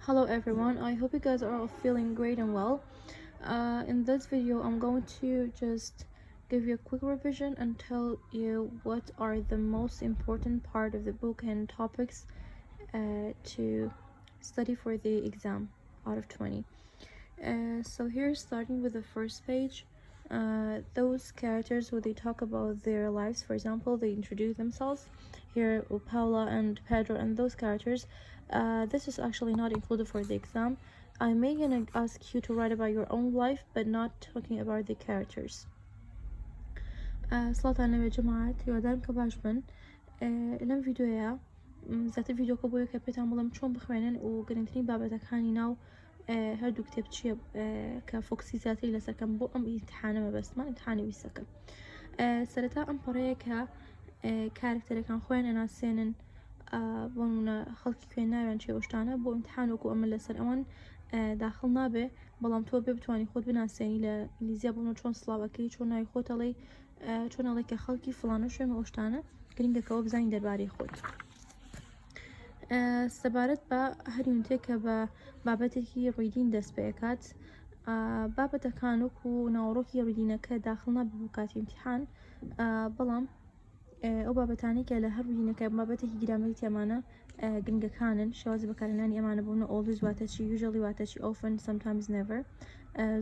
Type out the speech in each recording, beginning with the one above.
Hello everyone, I hope you guys are all feeling great and well. In this video I'm going to just give you a quick revision and tell you what are the most important part of the book and topics to study for the exam out of 20. So here, starting with the first page, those characters where they talk about their lives, for example, they introduce themselves. Here, Paula and Pedro and those characters. This is actually not included for the exam. I may gonna ask you to write about your own life, but not talking about the characters. صلاة على النبي يا جماعة يودان كباشبن لم فيديويا ذات الفيديو كبويا كبيتان بڵم چۆن بخوێنن و گرنگترین بابەتەکانی ناو هەردوو کتێب چییە کە فۆکسی زیاتری لەسەرکەم بۆ ئەم ئیمتحانەمە بەستمان ئیمتحانی ویستەکەم سەرەتا ئەم پەڕەیە کە کارکتەرەکان خۆیان ئەناسێنن بۆ نمونە خەڵکی کوێن ناویان چێ ئەوشتانە بۆ ئیمتحان وەکو ئەمە لەسەر ئەوان داخڵ نابێ بەڵام تۆ بێ بتوانی خۆت بناسێنی لە ئینگلیزیە بۆنە چۆن سڵاوەکەی چۆن ناوی خۆت ئەڵێی چۆن ئەڵێ کە خەڵکی فڵانە شوێنە ئەوشتانە گرنگەکەەوە بزانین دەربارەی خۆت سەبارەت بە هەر یونتێک کە بە بابەتێکی ڕیدین دەست پێ ئەکات بابەتەکان وەکو ناوەڕۆکی ڕیدینەکە داخڵ نابێ بۆ کاتی ئیمتحان بەڵام ئەو بابەتانەی کە لە هەر ڕیدینەکە بابەتێکی گرامەری تێمانە گرنگەکانن شێوازی بەکارهێنانی ئەمانە بوونە always واتە چی usually واتە چی often sometimes never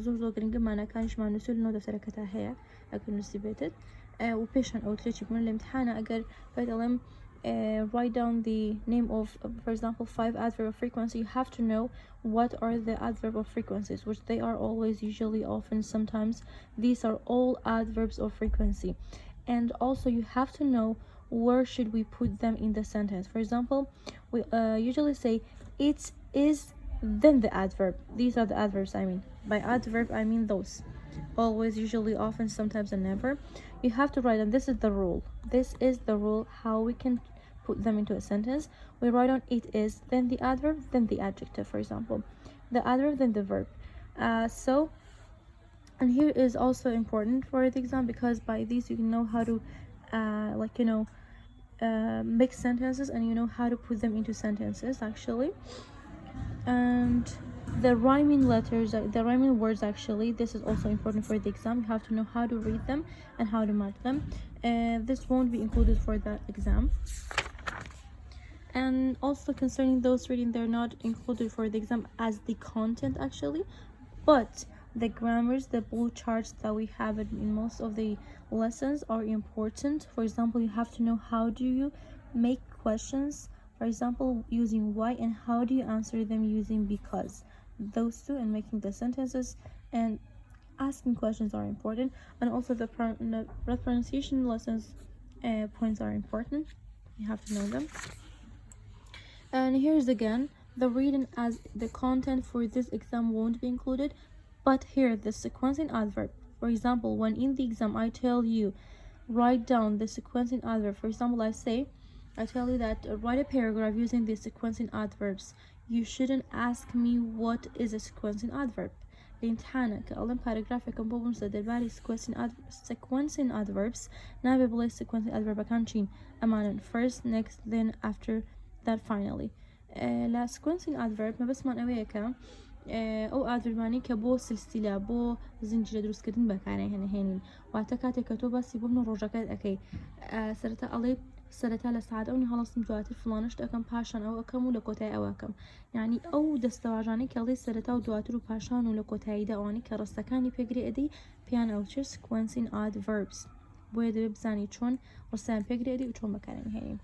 زۆر گرنگە مانەکانیشمان نووسول لەنەوە دەفتەرەکەتا هەیە ئەگەر نووسی بێتت و پێشان ئەوترێکی بوون لە ئیمتحانە ئەگەر بێت ئەڵێم write down the name of, for example, 5 adverb of frequency. You have to know what are the adverb of frequencies, which they are always, usually, often, sometimes. These are all adverbs of frequency. And also you have to know where should we put them in the sentence. For example, we usually say it is, then the adverb. These are the adverbs I mean. By adverb I mean those. Always, usually, often, sometimes, and never. You have to write, and this is the rule. This is the rule how we can put them into a sentence. We write on it is, then the adverb, then the adjective, for example. The adverb, then the verb. And here is also important for the exam because by these you can know how to make sentences and you know how to put them into sentences actually. And the rhyming letters, the rhyming words, actually, this is also important for the exam. You have to know how to read them and how to mark them. This won't be included for that exam. And also concerning those reading, they're not included for the exam as the content actually, but the grammars, the blue charts that we have in most of the lessons are important. For example, you have to know how do you make questions, for example, using why, and how do you answer them using because. Those two, and making the sentences and asking questions are important. And also the pronunciation lessons points are important. You have to know them. And here's again the reading as the content for this exam won't be included, but here the sequencing adverb. For example, when in the exam I tell you write down the sequencing adverb, for example, I tell you that write a paragraph using the sequencing adverbs. You shouldn't ask me what is a sequencing adverb. لامتحانك أولا paragraphكم بو بنسى دەربارەی sequencing adverbs نابێ بڵێ sequencing adverbەکان چین ئەمانن first, next, then, after that, finally. لا sequencing adverb مەبەستمان ئەوەیە کە ئەو ئادوربانی کە بۆ سلسیلە بۆ زنجیرە دروستکردن بەکارهێنین واتە کاتێک کە تۆ باسی بۆ بنە ڕۆژەکەت ئەەکەی سەرەتا ئەڵێ سەرەتا لە سعات ئەو هەڵەستم دواتر فڵانشت ئەەکەم پاشان ئەو ئەەکەم و لە کۆتای ئەوەکەم یعنی ئەو دەستەواژانەی کە ئەڵێ سەرەتا و دواتر و پاشان و لە کۆتاییدا ئەوانەی کە ڕستەکانی پێگرێ ئەدەی پێیان ئەوتر sequencing adverbs بۆیە دەبێت بزانی چۆن ڕستیان پێگرێ ئەدەی و چۆن بەکارهێنین.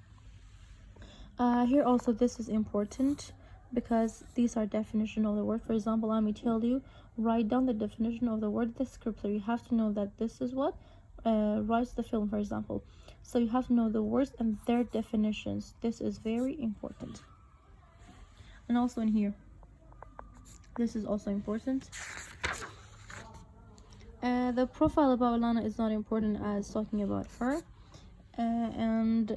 Here also this is important because these are definition of the word. For example, let me tell you, write down the definition of the word descriptor. You have to know that this is what writes the film, for example. So you have to know the words and their definitions. This is very important. And also in here, this is also important. The profile about Lana is not important as talking about her. And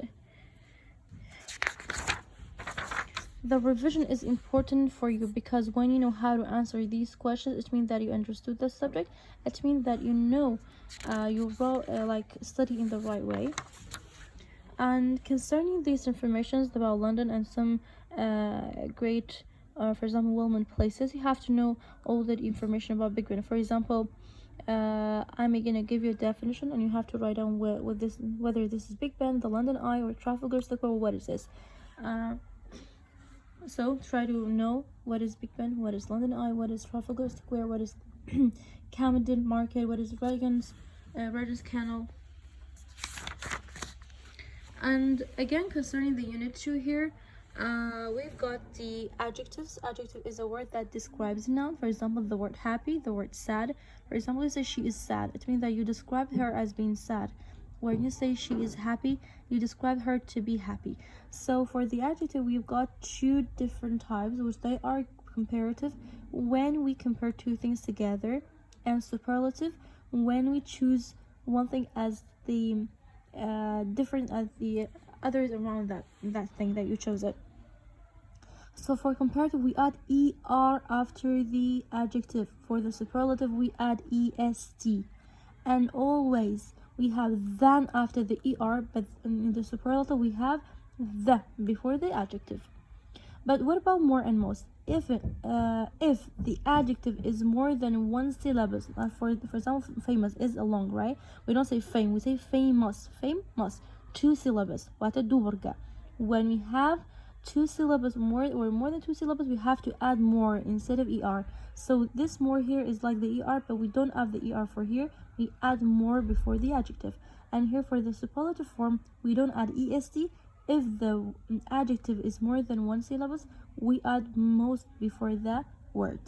the revision is important for you because when you know how to answer these questions, it means that you understood the subject. It means that you know you study in the right way. And concerning these informations about London and some great for example, well-known places, you have to know all the information about Big Ben. For example, I'm gonna give you a definition, and you have to write down whether this is Big Ben, the London Eye, or Trafalgar Square, or what is this. So try to know what is Big Ben, what is London Eye, what is Trafalgar Square, what is Camden Market, what is Regent's Canal. And again, concerning the unit 2 here, we've got the adjectives. Adjective is a word that describes a noun. For example, the word happy, the word sad. For example, you say she is sad. It means that you describe her as being sad. When you say she is happy, you describe her to be happy. So for the adjective, we've got 2 different types, which they are comparative when we compare 2 things together, and superlative when we choose one thing as the different as the others around that thing that you chose it. So for comparative, we add er after the adjective. For the superlative, we add est, and always we have than after the er, but in the superlative we have the before the adjective. But what about more and most? If the adjective is more than 1 syllable, for example, famous is a long, right? We don't say fame, we say famous. Famous, 2 syllables. When we have 2 syllables more than 2 syllables, we have to add more instead of er. So this more here is like the er, but we don't have the er for here. We add more before the adjective. And here for the superlative form, we don't add est. If the adjective is more than 1 syllable, we add most before the word.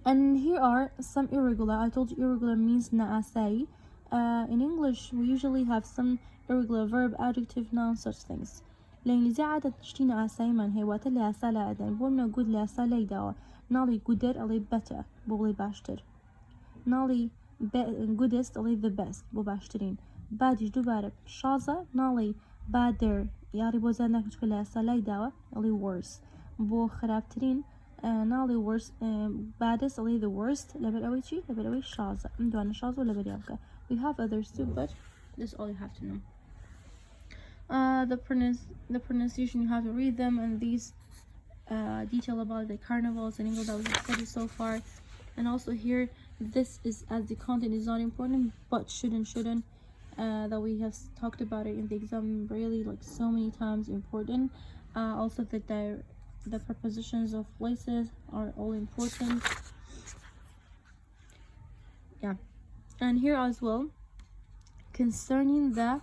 And here are some irregular. I told you irregular means na'asai. In English, we usually have some irregular verb, adjective, noun, such things. الإنجليزية عادة تشتي نعساي من هي وقت اللي عسالة أدن بولنا good اللي عسالة دوا نالي gooder اللي better بولي باشتر نالي goodest اللي the best بو باشترين بعد يجدو بارب شازة نالي badder ياري بو زانك مشكلة اللي عسالة دوا اللي worse بو خرابترين نالي worse baddest اللي the worst لبر أوي شي لبر أوي شازة ندوانا شازة لبر يابك. We have others too, but this is all you have to know. The pronunciation, you have to read them, and these detail about the carnivals in English that we have studied so far. And also here, this is as the content is not important, but shouldn't that we have talked about it in the exam really like so many times important. Also the prepositions of places are all important. Yeah, and here as well concerning the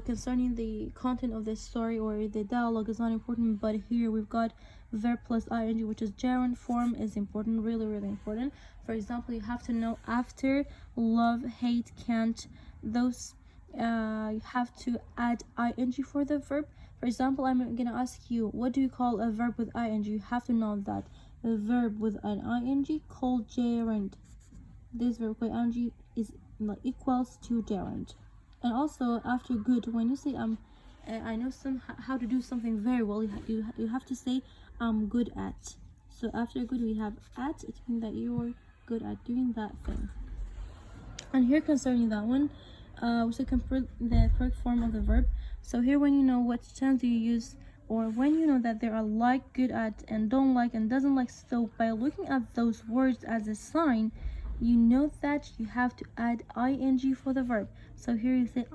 concerning the content of the story or the dialogue is not important, but here we've got verb plus ing, which is gerund form, is important, really important. For example, you have to know after love, hate, can't, those you have to add ing for the verb. For example, I'm gonna ask you, what do you call a verb with ing? You have to know that a verb with an ing called gerund. This verb with ing is equals to gerund. And also after good, when you say I know how to do something very well, you have to say I'm good at. So after good we have at, it means that you're good at doing that thing. And here concerning that one, we should compare the correct form of the verb. So here when you know what tense do you use, or when you know that there are like, good at, and don't like, and doesn't like, so by looking at those words as a sign, you know that you have to add ing for the verb. So here you say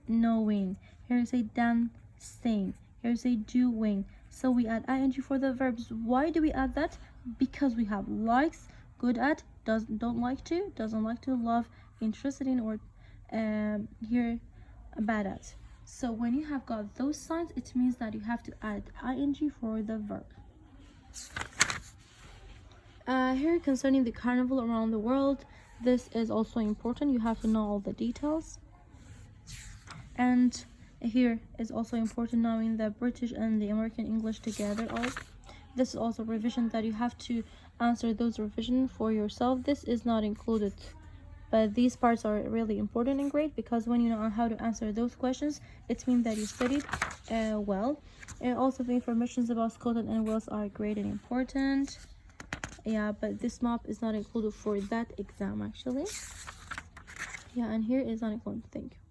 knowing, here you say dancing, here you say doing. So we add ing for the verbs. Why do we add that? Because we have likes, good at, don't like to, doesn't like to, love, interested in, or here bad at. So when you have got those signs, it means that you have to add ing for the verb. Here concerning the carnival around the world, this is also important. You have to know all the details. And here is also important knowing the British and the American English together. This is also revision that you have to answer those revision for yourself. This is not included, but these parts are really important and great, because when you know how to answer those questions, it means that you studied well. And also the informations about Scotland and Wales are great and important. Yeah, but this map is not included for that exam actually. Yeah, and here is not included. Thank you.